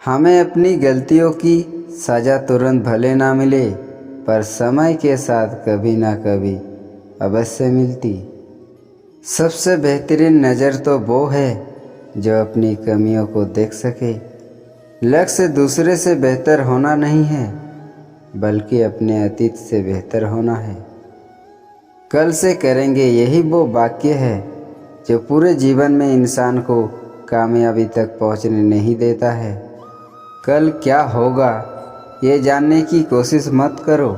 हमें अपनी गलतियों की सज़ा तुरंत भले ना मिले, पर समय के साथ कभी ना कभी अवश्य मिलती। सबसे बेहतरीन नज़र तो वो है जो अपनी कमियों को देख सके। लक्ष्य दूसरे से बेहतर होना नहीं है, बल्कि अपने अतीत से बेहतर होना है। कल से करेंगे, यही वो वाक्य है जो पूरे जीवन में इंसान को कामयाबी तक पहुंचने नहीं देता है। कल क्या होगा ये जानने की कोशिश मत करो,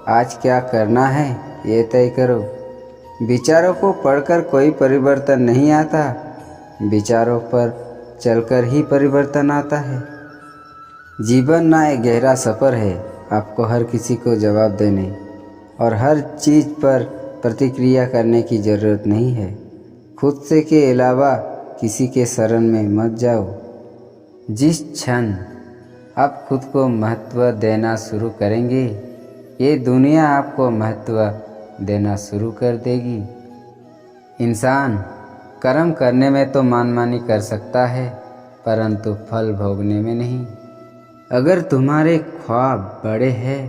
आज क्या करना है ये तय करो। विचारों को पढ़कर कोई परिवर्तन नहीं आता, विचारों पर चलकर ही परिवर्तन आता है। जीवन ना एक गहरा सफ़र है, आपको हर किसी को जवाब देने और हर चीज़ पर प्रतिक्रिया करने की ज़रूरत नहीं है। खुद से के अलावा किसी के शरण में मत जाओ। जिस क्षण आप खुद को महत्व देना शुरू करेंगे, ये दुनिया आपको महत्व देना शुरू कर देगी। इंसान कर्म करने में तो मनमानी कर सकता है, परंतु फल भोगने में नहीं। अगर तुम्हारे ख्वाब बड़े हैं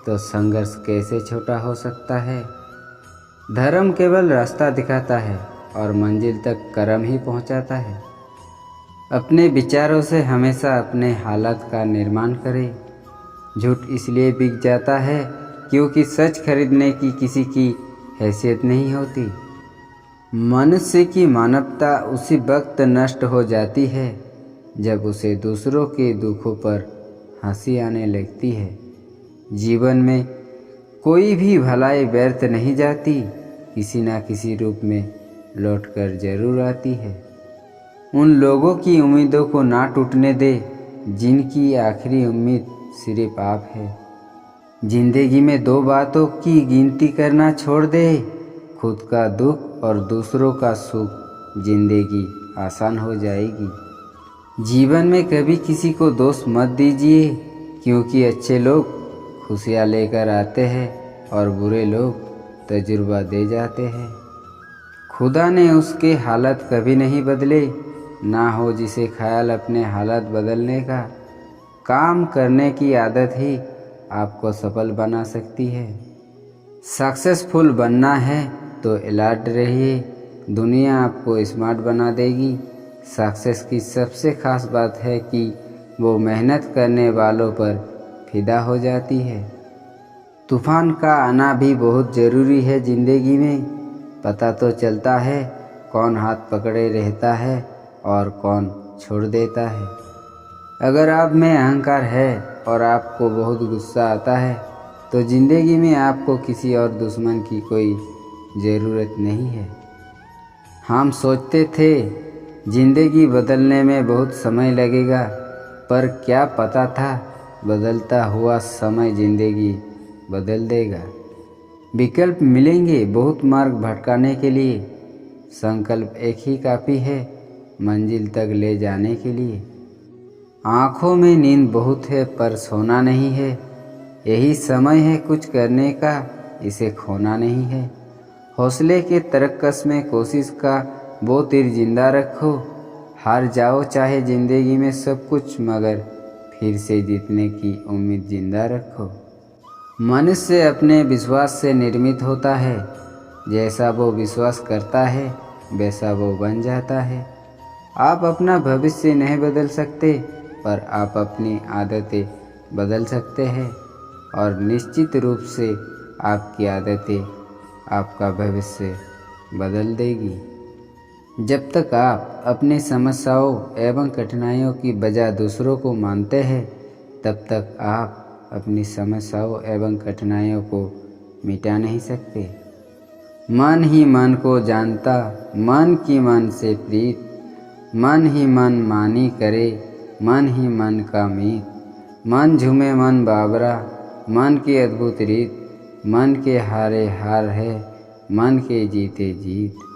तो संघर्ष कैसे छोटा हो सकता है। धर्म केवल रास्ता दिखाता है और मंजिल तक कर्म ही पहुंचाता है। अपने विचारों से हमेशा अपने हालात का निर्माण करें। झूठ इसलिए बिक जाता है क्योंकि सच खरीदने की किसी की हैसियत नहीं होती। मनुष्य की मानवता उसी वक्त नष्ट हो जाती है जब उसे दूसरों के दुखों पर हंसी आने लगती है। जीवन में कोई भी भलाई व्यर्थ नहीं जाती, किसी न किसी रूप में लौटकर जरूर आती है। उन लोगों की उम्मीदों को ना टूटने दे जिनकी आखिरी उम्मीद सिर्फ आप है। जिंदगी में दो बातों की गिनती करना छोड़ दे, खुद का दुख और दूसरों का सुख। जिंदगी आसान हो जाएगी। जीवन में कभी किसी को दोष मत दीजिए, क्योंकि अच्छे लोग खुशियाँ लेकर आते हैं और बुरे लोग तजुर्बा दे जाते हैं। खुदा ने उसके हालत कभी नहीं बदले, ना हो जिसे ख्याल अपने हालत बदलने का। काम करने की आदत ही आपको सफल बना सकती है। सक्सेसफुल बनना है तो अलर्ट रहिए, दुनिया आपको स्मार्ट बना देगी। सक्सेस की सबसे खास बात है कि वो मेहनत करने वालों पर फिदा हो जाती है। तूफान का आना भी बहुत ज़रूरी है ज़िंदगी में। पता तो चलता है कौन हाथ पकड़े रहता है और कौन छोड़ देता है। अगर आप में अहंकार है और आपको बहुत गुस्सा आता है तो ज़िंदगी में आपको किसी और दुश्मन की कोई ज़रूरत नहीं है। हम सोचते थे ज़िंदगी बदलने में बहुत समय लगेगा, पर क्या पता था बदलता हुआ समय ज़िंदगी बदल देगा। विकल्प मिलेंगे बहुत मार्ग भटकाने के लिए, संकल्प एक ही काफ़ी है मंजिल तक ले जाने के लिए। आँखों में नींद बहुत है पर सोना नहीं है, यही समय है कुछ करने का, इसे खोना नहीं है। हौसले के तरक्कस में कोशिश का वो तीर जिंदा रखो। हार जाओ चाहे ज़िंदगी में सब कुछ, मगर फिर से जीतने की उम्मीद जिंदा रखो। मनुष्य अपने विश्वास से निर्मित होता है, जैसा वो विश्वास करता है वैसा वो बन जाता है। आप अपना भविष्य नहीं बदल सकते, पर आप अपनी आदतें बदल सकते हैं, और निश्चित रूप से आपकी आदतें आपका भविष्य बदल देगी। जब तक आप अपनी समस्याओं एवं कठिनाइयों की वजह दूसरों को मानते हैं, तब तक आप अपनी समस्याओं एवं कठिनाइयों को मिटा नहीं सकते। मन ही मन को जानता, मन की मन से प्रीत, मन ही मन मानी करे, मन ही मन का मीत। मन झूमे मन बाबरा, मन की अद्भुत रीत, मन के हारे हार है, मन के जीते जीत।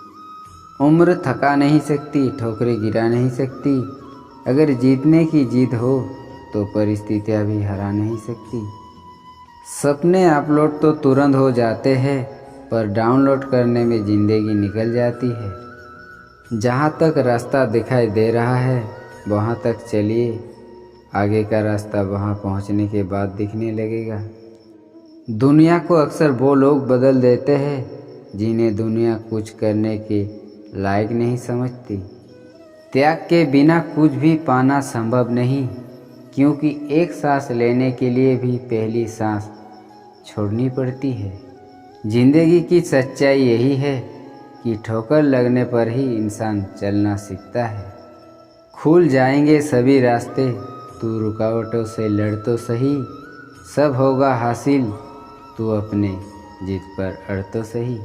उम्र थका नहीं सकती, ठोकरें गिरा नहीं सकती। अगर जीतने की जीत हो तो परिस्थितियाँ भी हरा नहीं सकती। सपने अपलोड तो तुरंत हो जाते हैं, पर डाउनलोड करने में ज़िंदगी निकल जाती है। जहाँ तक रास्ता दिखाई दे रहा है वहाँ तक चलिए, आगे का रास्ता वहाँ पहुँचने के बाद दिखने लगेगा। दुनिया को अक्सर वो लोग बदल देते हैं जिन्हें दुनिया कुछ करने के लायक नहीं समझती। त्याग के बिना कुछ भी पाना संभव नहीं, क्योंकि एक सांस लेने के लिए भी पहली सांस छोड़नी पड़ती है। जिंदगी की सच्चाई यही है कि ठोकर लगने पर ही इंसान चलना सीखता है। खुल जाएंगे सभी रास्ते, तू रुकावटों से लड़ तो सही। सब होगा हासिल, तू अपने जिद पर अड़ तो सही।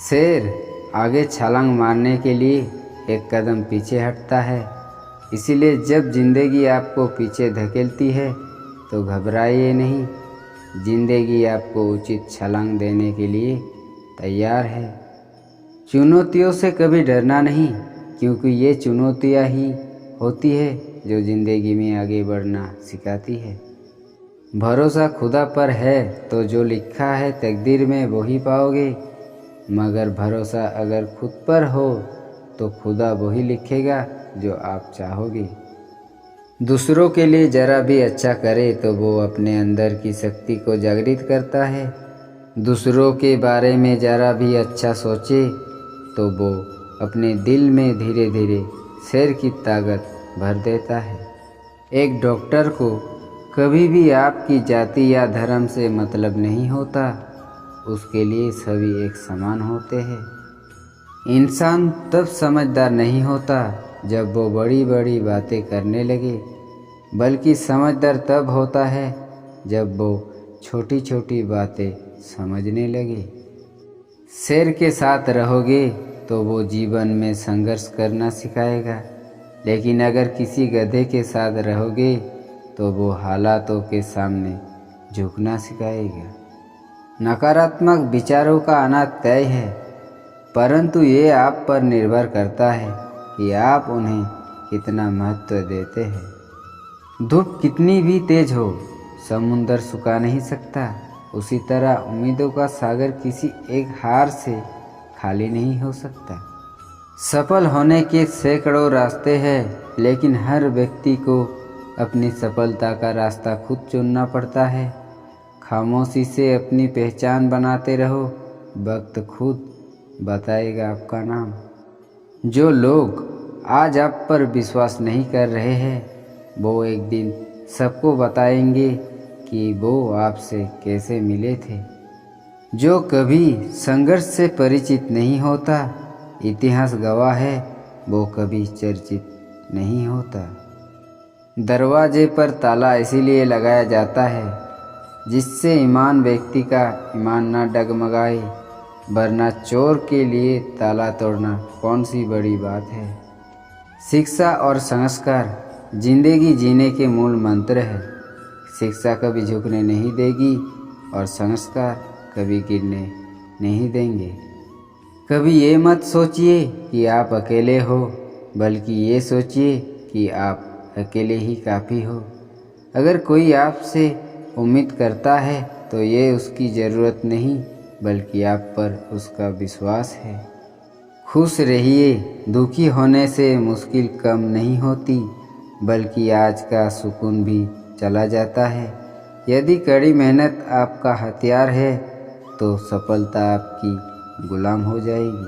शेर आगे छलांग मारने के लिए एक कदम पीछे हटता है। इसीलिए जब जिंदगी आपको पीछे धकेलती है तो घबराइए नहीं। जिंदगी आपको उचित छलांग देने के लिए तैयार है। चुनौतियों से कभी डरना नहीं, क्योंकि ये चुनौतियाँ ही होती है जो ज़िंदगी में आगे बढ़ना सिखाती है। भरोसा खुदा पर है तो जो लिखा है तकदीर में वही पाओगे, मगर भरोसा अगर खुद पर हो तो खुदा वही लिखेगा जो आप चाहोगे। दूसरों के लिए ज़रा भी अच्छा करे तो वो अपने अंदर की शक्ति को जागृत करता है। दूसरों के बारे में ज़रा भी अच्छा सोचे तो वो अपने दिल में धीरे धीरे शेर की ताकत भर देता है। एक डॉक्टर को कभी भी आपकी जाति या धर्म से मतलब नहीं होता, उसके लिए सभी एक समान होते हैं। इंसान तब समझदार नहीं होता जब वो बड़ी बड़ी बातें करने लगे, बल्कि समझदार तब होता है जब वो छोटी छोटी बातें समझने लगे। शेर के साथ रहोगे तो वो जीवन में संघर्ष करना सिखाएगा, लेकिन अगर किसी गधे के साथ रहोगे तो वो हालातों के सामने झुकना सिखाएगा। नकारात्मक विचारों का आना तय है, परंतु ये आप पर निर्भर करता है कि आप उन्हें कितना महत्व देते हैं। धूप कितनी भी तेज हो, समुंदर सुखा नहीं सकता। उसी तरह उम्मीदों का सागर किसी एक हार से खाली नहीं हो सकता। सफल होने के सैकड़ों रास्ते हैं, लेकिन हर व्यक्ति को अपनी सफलता का रास्ता खुद चुनना पड़ता है। खामोशी से अपनी पहचान बनाते रहो, वक्त खुद बताएगा आपका नाम। जो लोग आज आप पर विश्वास नहीं कर रहे हैं, वो एक दिन सबको बताएंगे कि वो आपसे कैसे मिले थे। जो कभी संघर्ष से परिचित नहीं होता, इतिहास गवाह है वो कभी चर्चित नहीं होता। दरवाजे पर ताला इसीलिए लगाया जाता है जिससे ईमान व्यक्ति का ईमान न डगमगाए, वरना चोर के लिए ताला तोड़ना कौन सी बड़ी बात है। शिक्षा और संस्कार जिंदगी जीने के मूल मंत्र है। शिक्षा कभी झुकने नहीं देगी और संस्कार कभी गिरने नहीं देंगे। कभी ये मत सोचिए कि आप अकेले हो, बल्कि ये सोचिए कि आप अकेले ही काफ़ी हो। अगर कोई आपसे उम्मीद करता है तो ये उसकी ज़रूरत नहीं, बल्कि आप पर उसका विश्वास है। खुश रहिए, दुखी होने से मुश्किल कम नहीं होती, बल्कि आज का सुकून भी चला जाता है। यदि कड़ी मेहनत आपका हथियार है तो सफलता आपकी गुलाम हो जाएगी।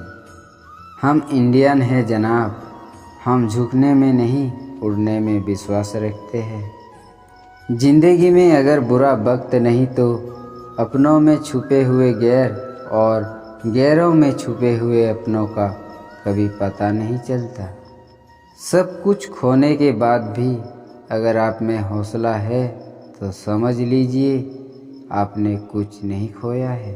हम इंडियन हैं जनाब, हम झुकने में नहीं उड़ने में विश्वास रखते हैं। जिंदगी में अगर बुरा वक्त नहीं तो अपनों में छुपे हुए गैर और गैरों में छुपे हुए अपनों का कभी पता नहीं चलता। सब कुछ खोने के बाद भी अगर आप में हौसला है तो समझ लीजिए आपने कुछ नहीं खोया है।